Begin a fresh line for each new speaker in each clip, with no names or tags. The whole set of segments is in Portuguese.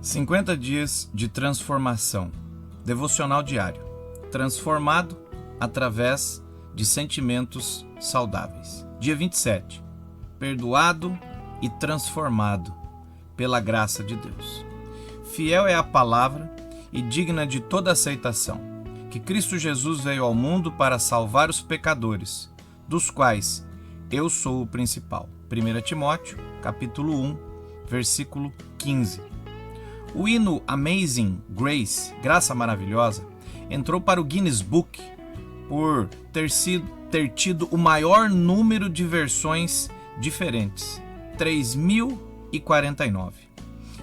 50 dias de transformação. Devocional diário. Transformado através de sentimentos saudáveis. Dia 27. Perdoado e transformado pela graça de Deus. Fiel é a palavra e digna de toda aceitação, que Cristo Jesus veio ao mundo para salvar os pecadores, dos quais eu sou o principal. 1 Timóteo, capítulo 1, versículo 15. O hino Amazing Grace, Graça Maravilhosa, entrou para o Guinness Book por ter tido o maior número de versões diferentes, 3.049.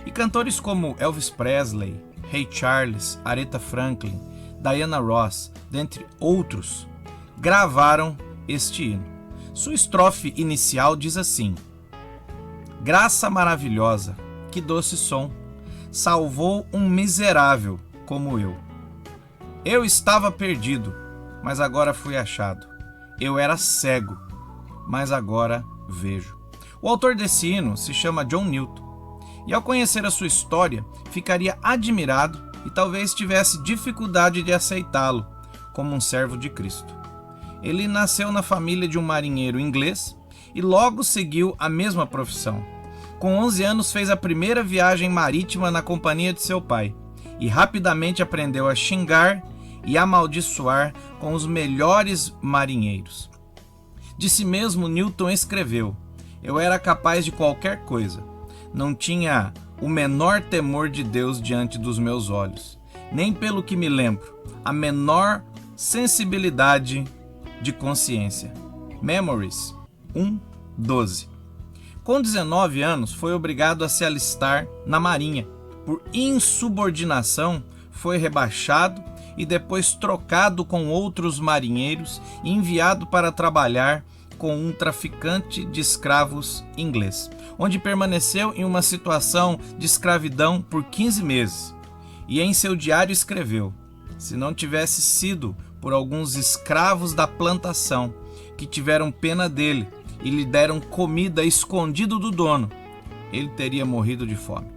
E cantores como Elvis Presley, Ray Charles, Aretha Franklin, Diana Ross, dentre outros, gravaram este hino. Sua estrofe inicial diz assim: Graça maravilhosa, que doce som, salvou um miserável como eu. Eu estava perdido, mas agora fui achado. Eu era cego, mas agora vejo. O autor desse hino se chama John Newton, e ao conhecer a sua história, ficaria admirado e talvez tivesse dificuldade de aceitá-lo como um servo de Cristo. Ele nasceu na família de um marinheiro inglês e logo seguiu a mesma profissão. Com 11 anos fez a primeira viagem marítima na companhia de seu pai e rapidamente aprendeu a xingar e amaldiçoar com os melhores marinheiros. De si mesmo, Newton escreveu: Eu era capaz de qualquer coisa. Não tinha o menor temor de Deus diante dos meus olhos, nem pelo que me lembro, a menor sensibilidade de consciência. Memories 1:12. Com 19 anos, foi obrigado a se alistar na Marinha. Por insubordinação, foi rebaixado e depois trocado com outros marinheiros e enviado para trabalhar com um traficante de escravos inglês, onde permaneceu em uma situação de escravidão por 15 meses. E em seu diário escreveu: Se não tivesse sido por alguns escravos da plantação que tiveram pena dele e lhe deram comida escondido do dono, ele teria morrido de fome.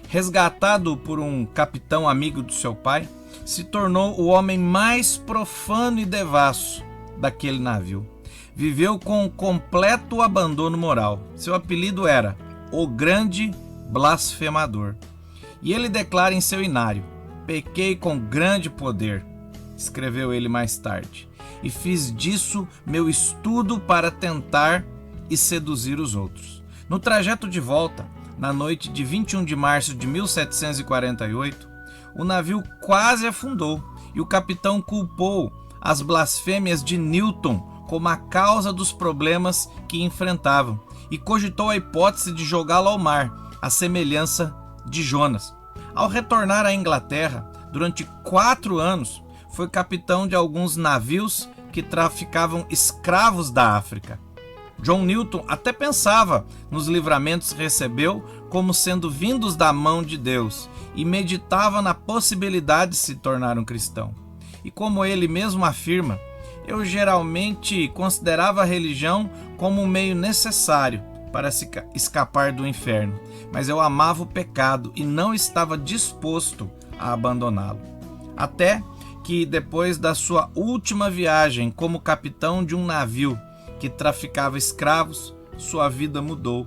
Resgatado por um capitão amigo do seu pai, se tornou o homem mais profano e devasso daquele navio. Viveu com completo abandono moral. Seu apelido era o Grande Blasfemador. E ele declara em seu inário: Pequei com grande poder, escreveu ele mais tarde, e fiz disso meu estudo para tentar e seduzir os outros. No trajeto de volta, na noite de 21 de março de 1748, o navio quase afundou e o capitão culpou as blasfêmias de Newton como a causa dos problemas que enfrentavam e cogitou a hipótese de jogá-lo ao mar, à semelhança de Jonas. Ao retornar à Inglaterra, durante 4 anos, foi capitão de alguns navios que traficavam escravos da África. John Newton até pensava nos livramentos que recebeu como sendo vindos da mão de Deus e meditava na possibilidade de se tornar um cristão. E como ele mesmo afirma, eu geralmente considerava a religião como um meio necessário para se escapar do inferno, mas eu amava o pecado e não estava disposto a abandoná-lo. Até que depois da sua última viagem como capitão de um navio que traficava escravos, sua vida mudou,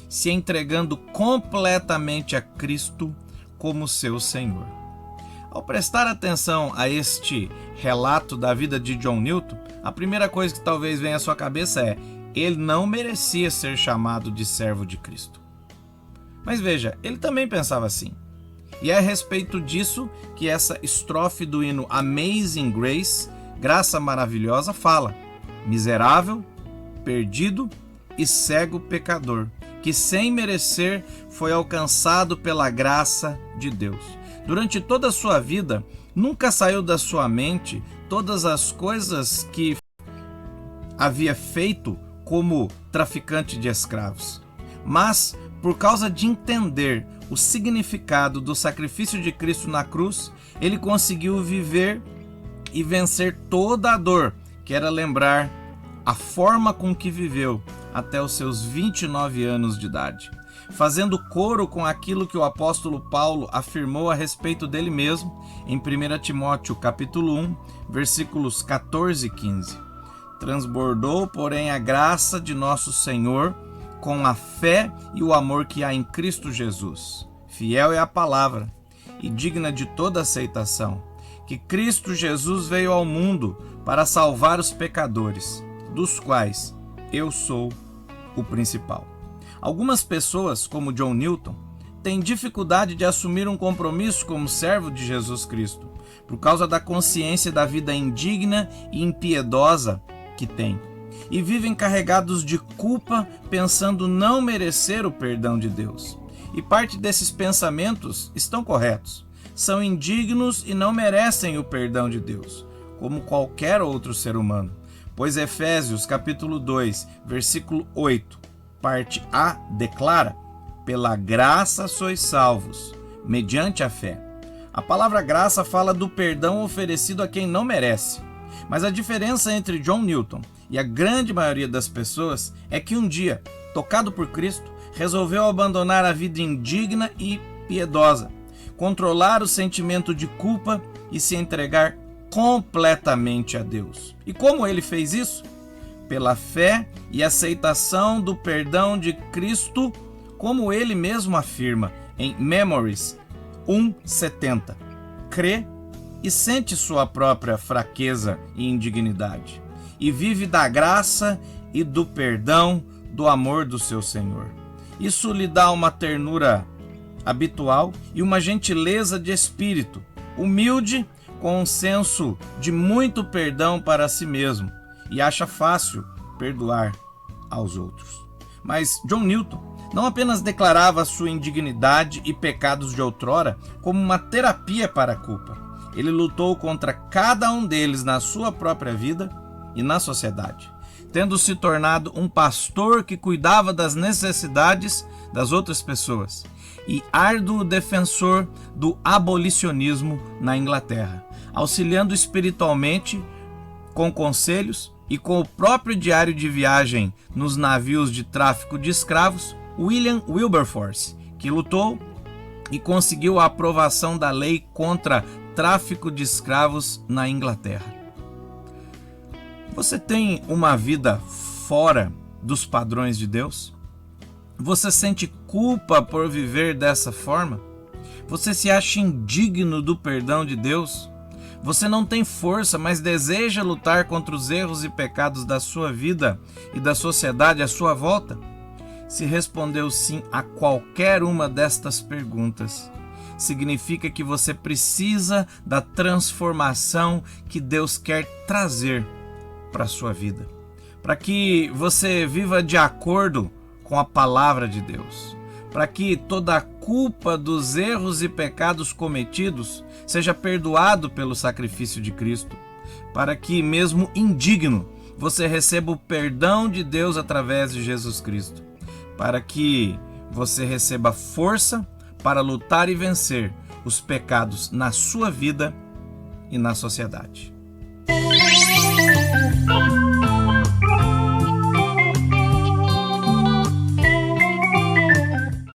se entregando completamente a Cristo como seu Senhor. Ao prestar atenção a este relato da vida de John Newton, a primeira coisa que talvez venha à sua cabeça é: ele não merecia ser chamado de servo de Cristo. Mas veja, ele também pensava assim. E é a respeito disso que essa estrofe do hino Amazing Grace, Graça Maravilhosa, fala: Miserável, perdido e cego pecador, que sem merecer foi alcançado pela graça de Deus. Durante toda a sua vida, nunca saiu da sua mente todas as coisas que havia feito como traficante de escravos. Mas, por causa de entender o significado do sacrifício de Cristo na cruz, ele conseguiu viver e vencer toda a dor, que era lembrar a forma com que viveu até os seus 29 anos de idade. fazendo coro com aquilo que o apóstolo Paulo afirmou a respeito dele mesmo em 1 Timóteo capítulo 1, versículos 14 e 15. Transbordou, porém, a graça de nosso Senhor com a fé e o amor que há em Cristo Jesus. Fiel é a palavra e digna de toda aceitação, que Cristo Jesus veio ao mundo para salvar os pecadores, dos quais eu sou o principal. Algumas pessoas, como John Newton, têm dificuldade de assumir um compromisso como servo de Jesus Cristo, por causa da consciência da vida indigna e impiedosa que têm, e vivem carregados de culpa, pensando não merecer o perdão de Deus. E parte desses pensamentos estão corretos. São indignos e não merecem o perdão de Deus, como qualquer outro ser humano. Pois Efésios capítulo 2, versículo 8, parte A, declara: pela graça sois salvos, mediante a fé. A palavra graça fala do perdão oferecido a quem não merece. Mas a diferença entre John Newton e a grande maioria das pessoas é que um dia, tocado por Cristo, resolveu abandonar a vida indigna e piedosa, controlar o sentimento de culpa e se entregar completamente a Deus. E como ele fez isso? Pela fé e aceitação do perdão de Cristo, como ele mesmo afirma em Memories 1:70. Crê e sente sua própria fraqueza e indignidade, e vive da graça e do perdão, do amor do seu Senhor. Isso lhe dá uma ternura habitual e uma gentileza de espírito, humilde, com um senso de muito perdão para si mesmo, e acha fácil perdoar aos outros. Mas John Newton não apenas declarava sua indignidade e pecados de outrora como uma terapia para a culpa. Ele lutou contra cada um deles na sua própria vida e na sociedade, tendo se tornado um pastor que cuidava das necessidades das outras pessoas e árduo defensor do abolicionismo na Inglaterra, auxiliando espiritualmente com conselhos e com o próprio diário de viagem nos navios de tráfico de escravos, William Wilberforce, que lutou e conseguiu a aprovação da lei contra tráfico de escravos na Inglaterra. Você tem uma vida fora dos padrões de Deus? Você sente culpa por viver dessa forma? Você se acha indigno do perdão de Deus? Você não tem força, mas deseja lutar contra os erros e pecados da sua vida e da sociedade à sua volta? Se respondeu sim a qualquer uma destas perguntas, significa que você precisa da transformação que Deus quer trazer para a sua vida, para que você viva de acordo com a palavra de Deus, para que toda a culpa dos erros e pecados cometidos seja perdoado pelo sacrifício de Cristo, para que, mesmo indigno, você receba o perdão de Deus através de Jesus Cristo, para que você receba força para lutar e vencer os pecados na sua vida e na sociedade.